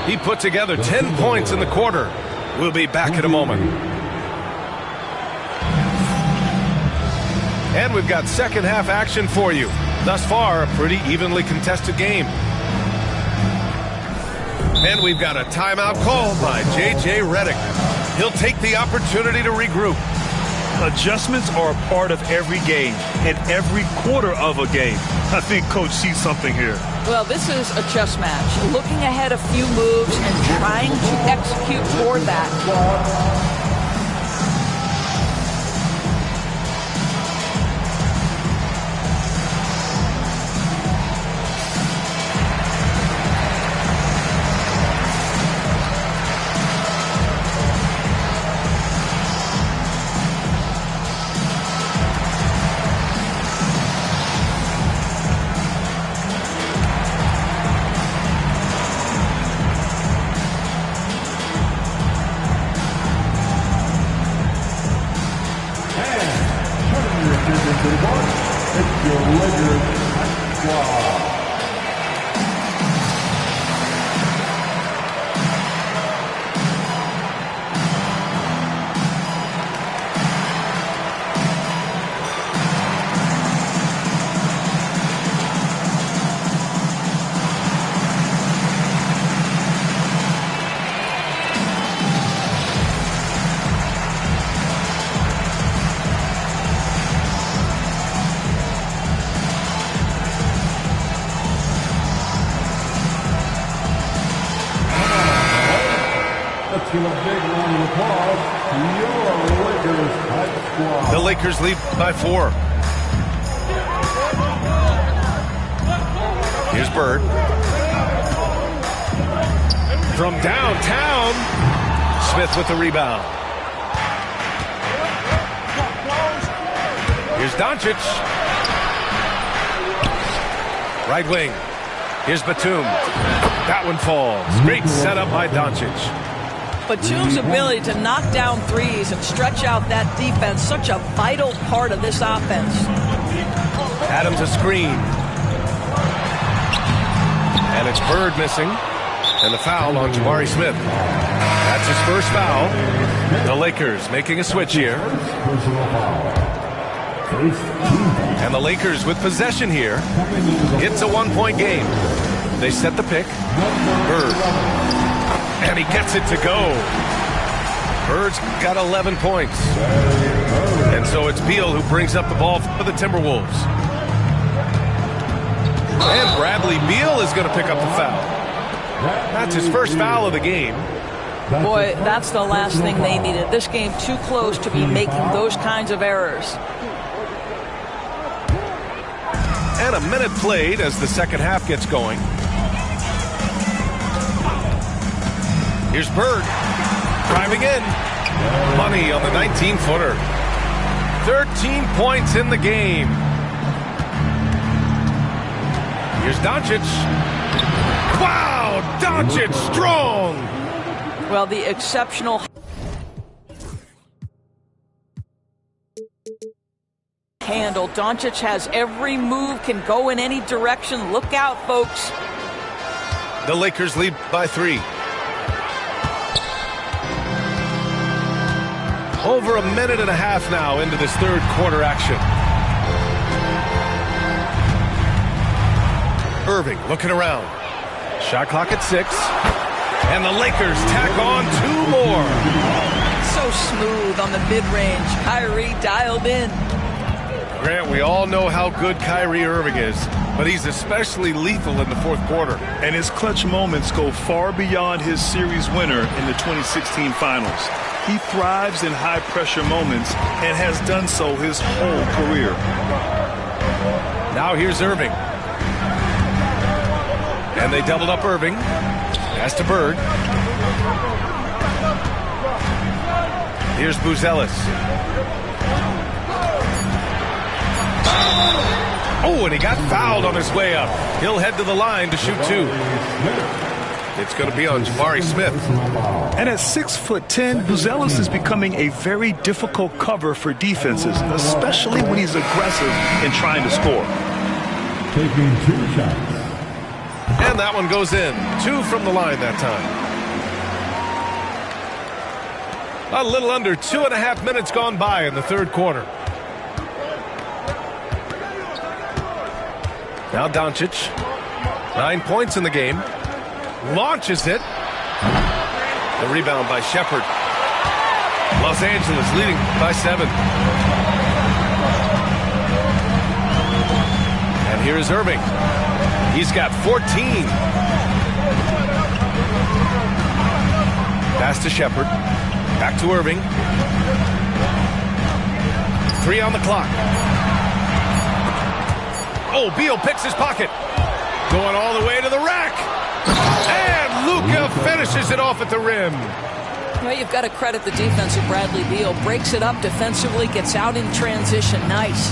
He put together 10 points in the quarter. We'll be back in a moment. And we've got second half action for you. Thus far, a pretty evenly contested game. And we've got a timeout call by J.J. Redick. He'll take the opportunity to regroup. Adjustments are a part of every game and every quarter of a game. I think Coach sees something here. Well, this is a chess match. Looking ahead a few moves and trying to execute toward that. The Lakers lead by 4. Here's Bird. From downtown, Smith with the rebound. Here's Doncic. Right wing. Here's Batum. That one falls. Great setup by Doncic. Batum's ability to knock down threes and stretch out that defense, such a vital part of this offense. Adams a screen. And it's Bird missing. And the foul on Jabari Smith. That's his first foul. The Lakers making a switch here. And the Lakers with possession here. It's a one-point game. They set the pick. Bird. And he gets it to go. Bird's got 11 points. And so it's Beal who brings up the ball for the Timberwolves. And Bradley Beal is going to pick up the foul. That's his first foul of the game. Boy, that's the last thing they needed. This game too close to be making those kinds of errors. And a minute played as the second half gets going. Here's Bird, driving in. Money on the 19-footer. 13 points in the game. Here's Doncic. Wow, Doncic strong. Well, the exceptional handle. Doncic has every move, can go in any direction. Look out, folks. The Lakers lead by 3. Over a minute and a half now into this third quarter action. Irving looking around. Shot clock at 6. And the Lakers tack on 2 more. So smooth on the mid-range. Kyrie dialed in. Grant, we all know how good Kyrie Irving is, but he's especially lethal in the fourth quarter. And his clutch moments go far beyond his series winner in the 2016 finals. He thrives in high-pressure moments and has done so his whole career. Now here's Irving. And they doubled up Irving. Pass to Bird. Here's Buzelis. Oh, and he got fouled on his way up. He'll head to the line to shoot 2. It's going to be on Jabari Smith. And at 6'10", Buzelis is becoming a very difficult cover for defenses, especially when he's aggressive in trying to score. Taking 2 shots. And that one goes in. 2 from the line that time. A little under 2.5 minutes gone by in the third quarter. Now Doncic. 9 points in the game. Launches it. The rebound by Shepherd. Los Angeles leading by 7. And here's Irving. He's got 14. Pass to Shepherd. Back to Irving. 3 on the clock. Oh, Beal picks his pocket. Going all the way to the rack. And Luka finishes it off at the rim. Well, you've got to credit the defense of Bradley Beal. Breaks it up defensively, gets out in transition. Nice.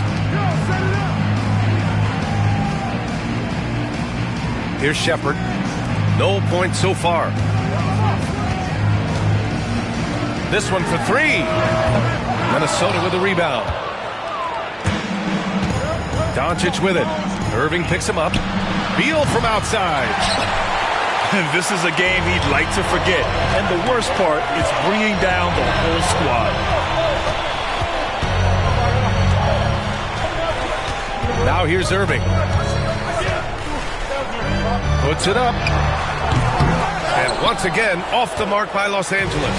Here's Shepherd. No points so far. This one for 3. Minnesota with the rebound. Doncic with it. Irving picks him up. Beal from outside. And this is a game he'd like to forget. And the worst part is bringing down the whole squad. Now here's Irving. Puts it up. And once again, off the mark by Los Angeles.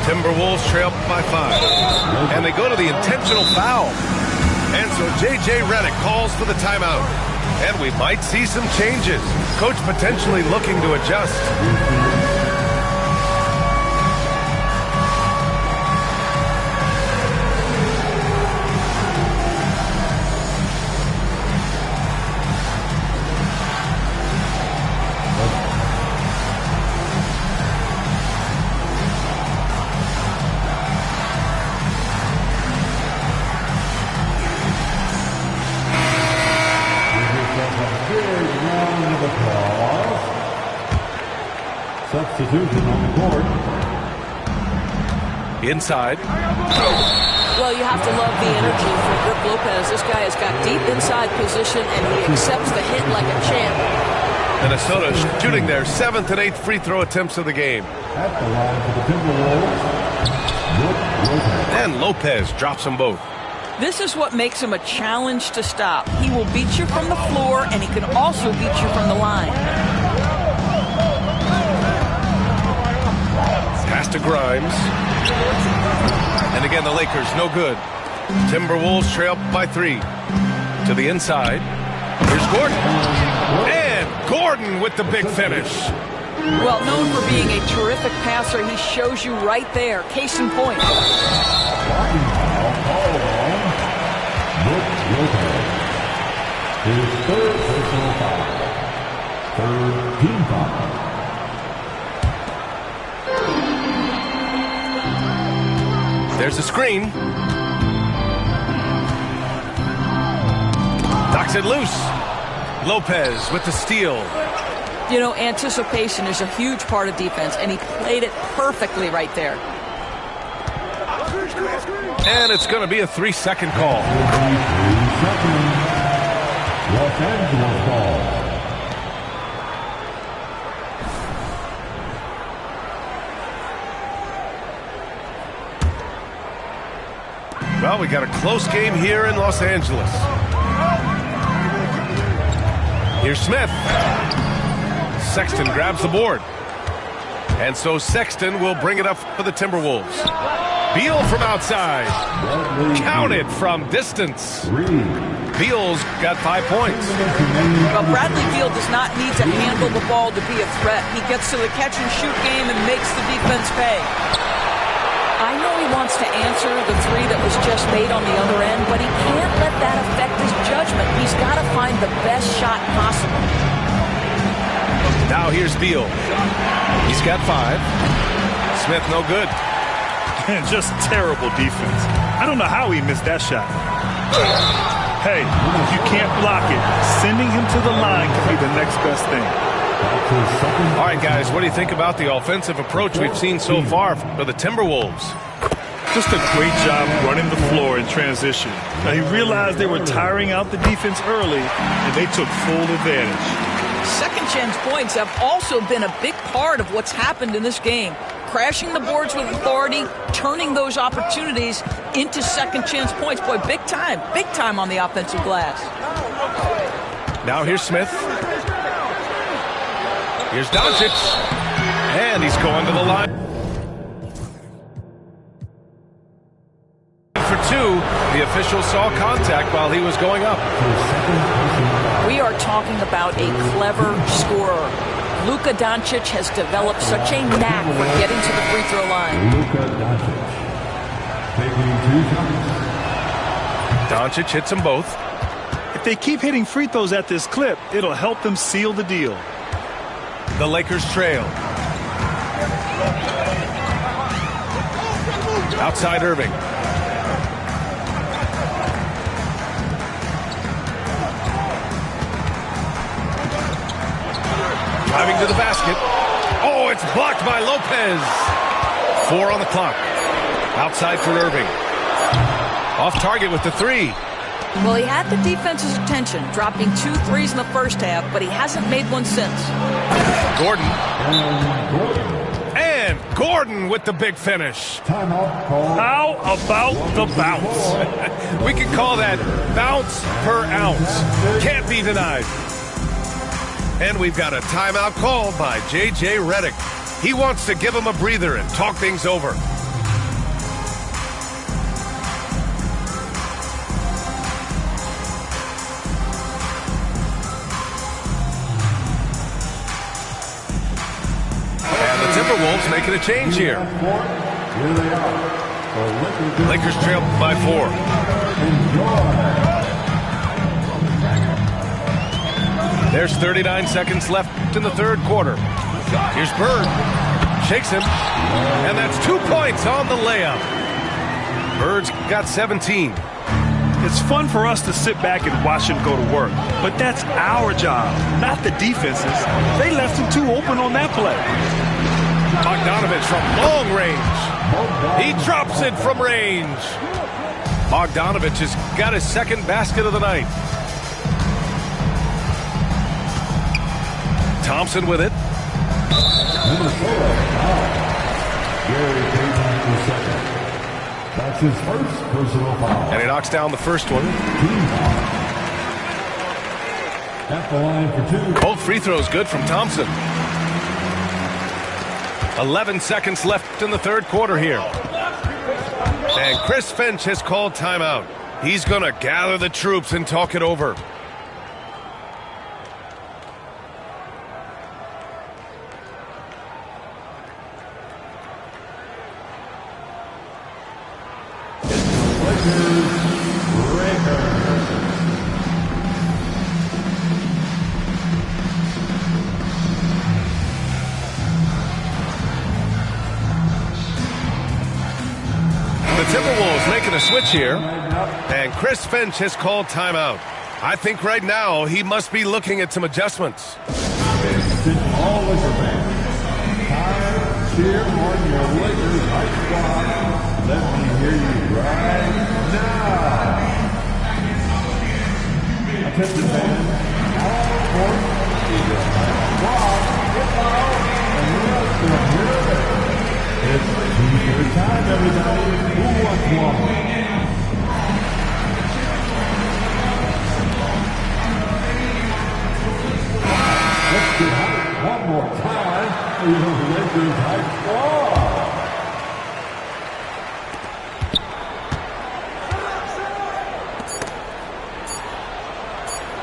Timberwolves trail by 5. And they go to the intentional foul. And so J.J. Redick calls for the timeout. And we might see some changes. Coach potentially looking to adjust. Substitution on the court. Inside. Well, you have to love the energy from Brook Lopez. This guy has got deep inside position, and he accepts the hit like a champ. Minnesota shooting their 7th and 8th free throw attempts of the game. At the line for the Timberwolves, And Lopez drops them both. This is what makes him a challenge to stop. He will beat you from the floor, and he can also beat you from the line. Pass to Grimes. And again, the Lakers, no good. Timberwolves trail by 3. To the inside. Here's Gordon. And Gordon with the big finish. Well, known for being a terrific passer, he shows you right there. Case in point. his third personal foul. Third team foul. There's a screen. Knocks it loose. Lopez with the steal. You know, anticipation is a huge part of defense, and he played it perfectly right there. And it's going to be a 3-second call. 3 seconds. Los Angeles ball. Well, we got a close game here in Los Angeles. Here's Smith. Sexton grabs the board. And so Sexton will bring it up for the Timberwolves. Beal from outside. Counted from distance. Beal's got 5 points. Well, Bradley Beal does not need to handle the ball to be a threat. He gets to the catch-and-shoot game and makes the defense pay. I know he wants to answer the three that was just made on the other end, but he can't let that affect his judgment. He's got to find the best shot possible. Now here's Beal. He's got 5. Smith no good. Just terrible defense. I don't know how he missed that shot. Hey, if you can't block it, sending him to the line can be the next best thing. All right, guys, what do you think about the offensive approach we've seen so far for the Timberwolves? Just a great job running the floor in transition. Now, he realized they were tiring out the defense early, and they took full advantage. Second chance points have also been a big part of what's happened in this game. Crashing the boards with authority, turning those opportunities into second chance points. Boy, big time on the offensive glass. Now here's Smith. Here's Doncic. And he's going to the line. For two, the official saw contact while he was going up. We are talking about a clever scorer. Luka Doncic has developed such a knack for getting to the free throw line. Luka Doncic. Taking 2 shots. Doncic hits them both. If they keep hitting free throws at this clip, it'll help them seal the deal. The Lakers trail. Outside Irving. Driving to the basket. Oh, it's blocked by Lopez. 4 on the clock. Outside for Irving. Off target with the three. Well, he had the defense's attention, dropping 2 threes in the first half, but he hasn't made one since. Gordon. And Gordon with the big finish. How about the bounce? We can call that bounce per ounce. Can't be denied. And we've got a timeout called by J.J. Redick. He wants to give him a breather and talk things over. And the Timberwolves making a change here. Lakers trail by 4. There's 39 seconds left in the third quarter. Here's Bird. Shakes him. And that's 2 points on the layup. Bird's got 17. It's fun for us to sit back and watch him go to work. But that's our job, not the defense's. They left him too open on that play. Bogdanovich from long range. He drops it from range. Bogdanovich has got his second basket of the night. Thompson with it. Gary Payton for second. That's his first personal foul. And he knocks down the first one. At the line for 2. Both free throws good from Thompson. 11 seconds left in the third quarter here. And Chris Finch has called timeout. He's going to gather the troops and talk it over. Timberwolves making a switch here, and Chris Finch has called timeout. I think right now he must be looking at some adjustments. All Laker fans, time to cheer on your Lakers hype squad. Let me hear you right now. Attention fans, all important is your hype squad. Get out and let's hear it. It's your time, everybody. Who wants one? Let's get hype one more time for your Lakers hype squad.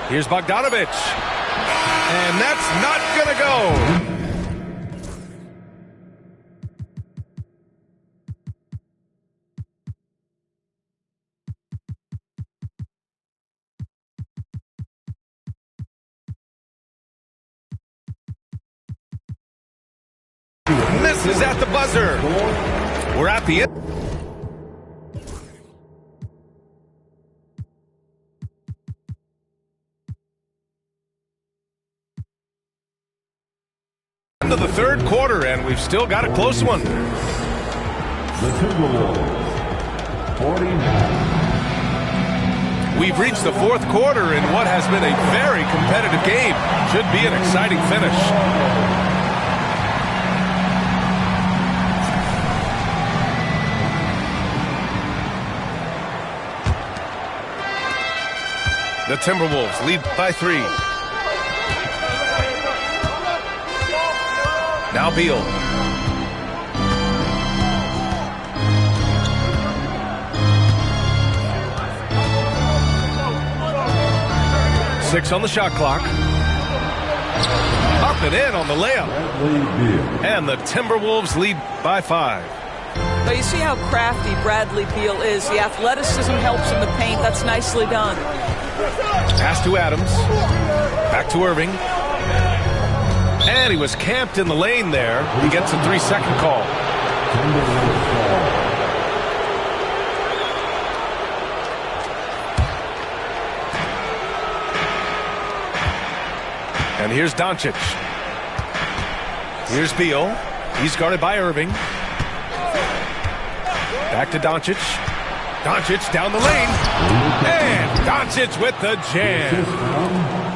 Here's Bogdanovich. And that's not going to go. Misses at the buzzer. We're at the end. End of the third quarter, and we've still got a close one. The Timberwolves, 49. We've reached the fourth quarter in what has been a very competitive game. Should be an exciting finish. The Timberwolves lead by 3. Now Beal. Six on the shot clock. Up and in on the layup. And the Timberwolves lead by 5. So you see how crafty Bradley Beal is. The athleticism helps in the paint. That's nicely done. Pass to Adams. Back to Irving. And he was camped in the lane there. He gets a 3-second call. And here's Doncic. Here's Beal. He's guarded by Irving. Back to Doncic. Doncic down the lane. And Doncic with the jam.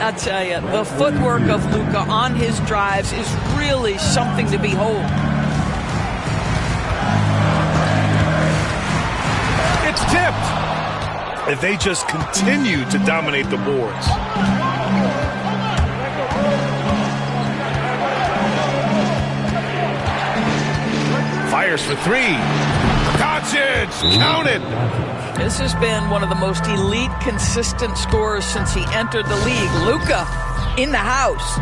I'll tell you, the footwork of Luka on his drives is really something to behold. It's tipped. If they just continue to dominate the boards. Fires for 3. Doncic, count it. This has been one of the most elite, consistent scorers since he entered the league. Luka in the house.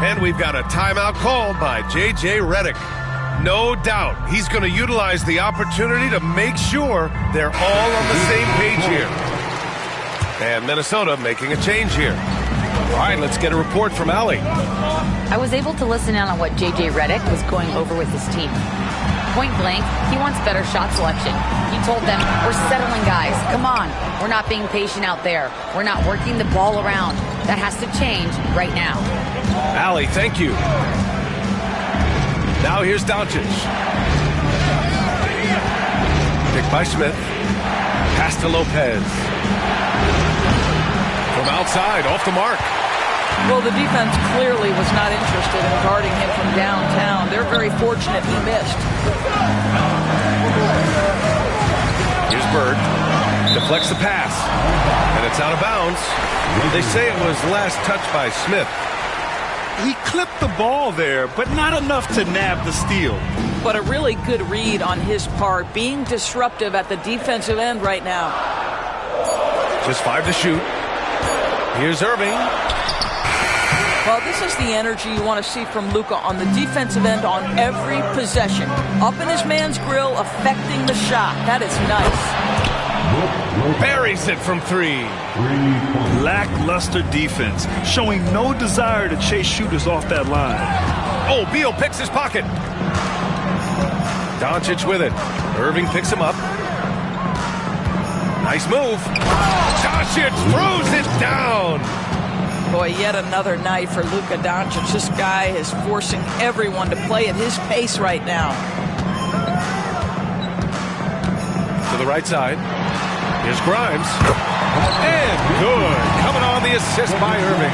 And we've got a timeout called by J.J. Redick. No doubt he's going to utilize the opportunity to make sure they're all on the same page here. And Minnesota making a change here. All right, let's get a report from Allie. I was able to listen in on what J.J. Redick was going over with his team. Point blank, he wants better shot selection. He told them, we're settling guys. Come on. We're not being patient out there. We're not working the ball around. That has to change right now. Allie, thank you. Now here's Doncic. Picked by Smith. Pass to Lopez. From outside, off the mark. Well, the defense clearly was not interested in guarding him from downtown. They're very fortunate he missed. Here's Bird. Deflects the pass. And it's out of bounds. They say it was last touched by Smith. He clipped the ball there, but not enough to nab the steal. But a really good read on his part, being disruptive at the defensive end right now. Just 5 to shoot. Here's Irving. Well, this is the energy you want to see from Luka on the defensive end on every possession. Up in his man's grill, affecting the shot. That is nice. Buries it from 3. Lackluster defense, showing no desire to chase shooters off that line. Oh, Beal picks his pocket. Doncic with it. Irving picks him up. Nice move. Doncic throws it down. Boy, yet another night for Luka Doncic. This guy is forcing everyone to play at his pace right now. To the right side. Here's Grimes. And good. Coming on the assist by Irving.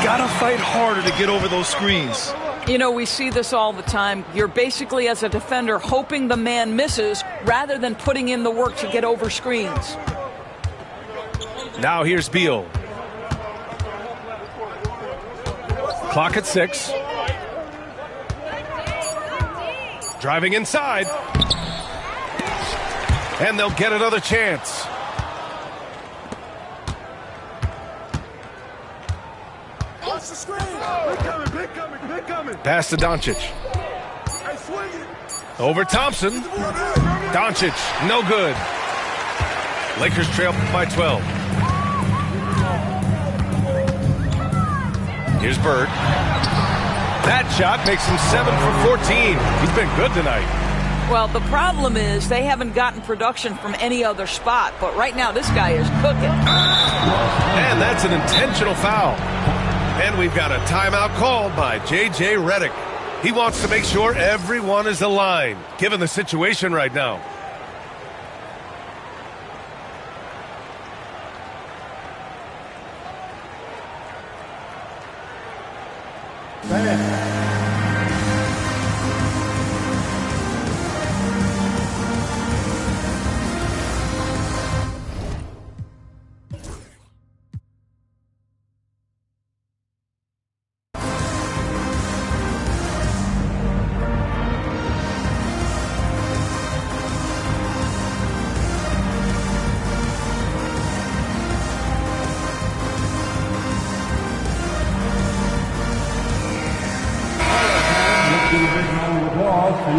Gotta fight harder to get over those screens. You know, we see this all the time. You're basically, as a defender, hoping the man misses rather than putting in the work to get over screens. Now here's Beal. Clock at 6. Driving inside. And they'll get another chance. Pass to Doncic. Over Thompson. Doncic, no good. Lakers trail by 12. Here's Bird. That shot makes him 7 for 14. He's been good tonight. Well, the problem is they haven't gotten production from any other spot, but right now this guy is cooking. And that's an intentional foul. And we've got a timeout called by J.J. Redick. He wants to make sure everyone is aligned, given the situation right now.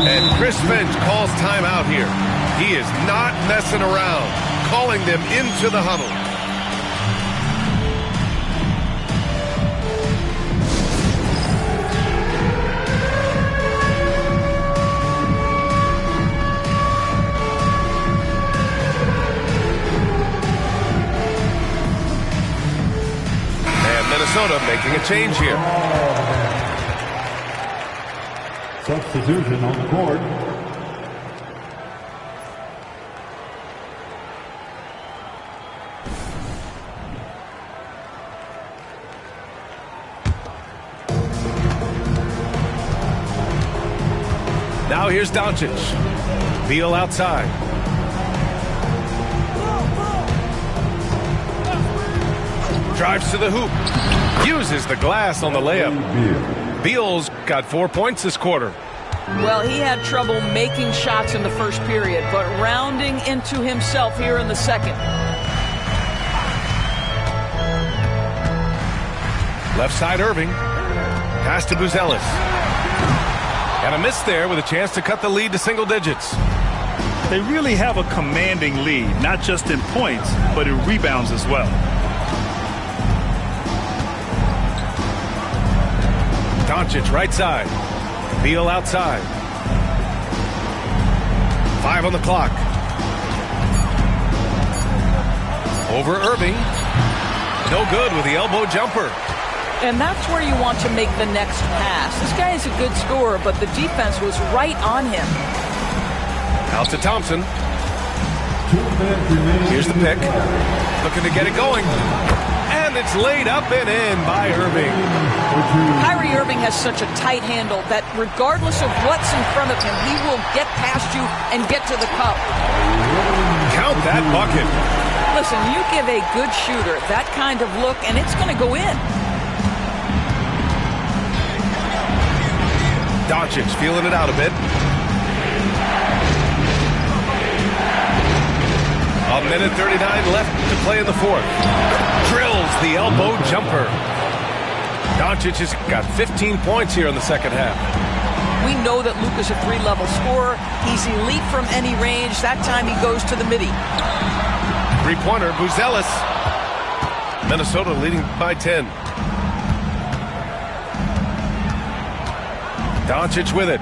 And Chris Finch calls timeout here. He is not messing around, calling them into the huddle. And Minnesota making a change here. Substitution on the court. Now here's Doncic. Beal outside. Drives to the hoop. Uses the glass on the layup. Beal's got 4 points this quarter. Well, he had trouble making shots in the first period, but rounding into himself here in the second. Left side Irving. Pass to Buzelis. And a miss there with a chance to cut the lead to single digits. They really have a commanding lead, not just in points, but in rebounds as well. Doncic right side. Beal outside. 5 on the clock. Over Irving. No good with the elbow jumper. And that's where you want to make the next pass. This guy is a good scorer, but the defense was right on him. Out to Thompson. Here's the pick. Looking to get it going. And it's laid up and in by Irving. Kyrie Irving has such a tight handle that regardless of what's in front of him, he will get past you and get to the cup. Count that bucket. Listen, you give a good shooter that kind of look, and it's going to go in. Doncic feeling it out a bit. A minute 39 left to play in the fourth. Drills the elbow jumper. Doncic has got 15 points here in the second half. We know that Luke is a three-level scorer. He's elite from any range. That time he goes to the midi. Three-pointer, Buzelis. Minnesota leading by 10. Doncic with it.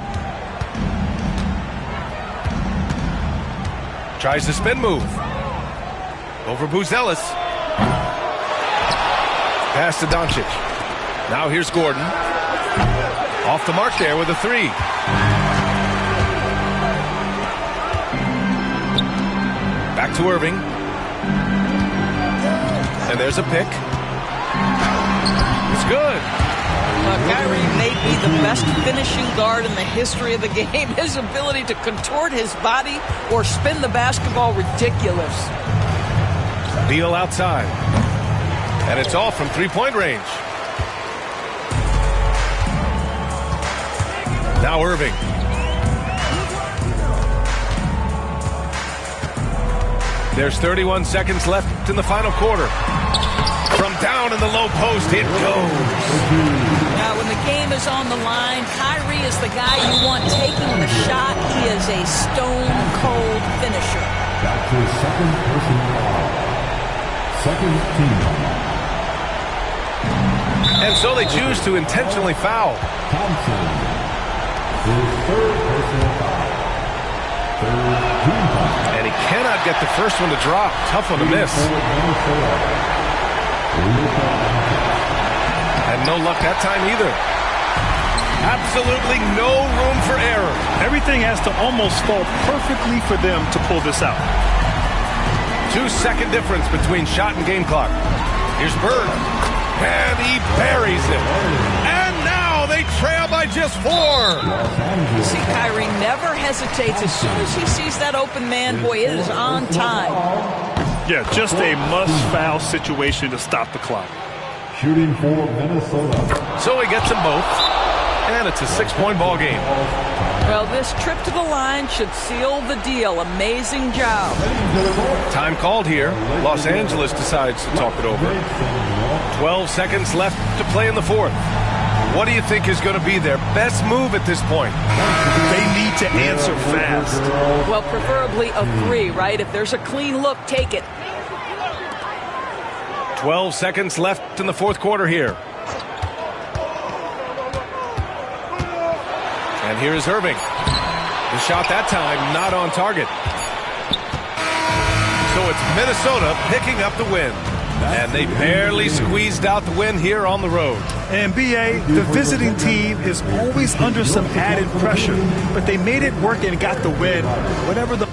Tries the spin move. Over Buzelis. Pass to Doncic. Now here's Gordon. Off the mark there with a three. Back to Irving. And there's a pick. It's good. Kyrie may be the best finishing guard in the history of the game. His ability to contort his body or spin the basketball, ridiculous. Beal outside. And it's all from three-point range. Now Irving. There's 31 seconds left in the final quarter. From down in the low post, it goes. Now, when the game is on the line, Kyrie is the guy you want taking the shot. He is a stone-cold finisher. That's his second personal foul. Second team foul. And so they choose to intentionally foul. Thompson. His third personal foul. Third team foul. And he cannot get the first one to drop. Tough one to miss. And no luck that time either. Absolutely no room for error. Everything has to almost fall perfectly for them to pull this out. 2-second difference between shot and game clock. Here's Bird. And he buries it. And now they has 4. See, Kyrie never hesitates. As soon as he sees that open man, boy, it is on time. Yeah, just a must-foul situation to stop the clock. Shooting for Minnesota. So he gets them both, and it's a 6-point ball game. Well, this trip to the line should seal the deal. Amazing job. Time called here. Los Angeles decides to talk it over. 12 seconds left to play in the fourth. What do you think is going to be their best move at this point? They need to answer fast. Well, preferably a 3, right? If there's a clean look, take it. 12 seconds left in the fourth quarter here. And here is Irving. The shot that time not on target. So it's Minnesota picking up the win. And they barely squeezed out the win here on the road. And BA, the visiting team is always under some added pressure, but they made it work and got the win. Whatever the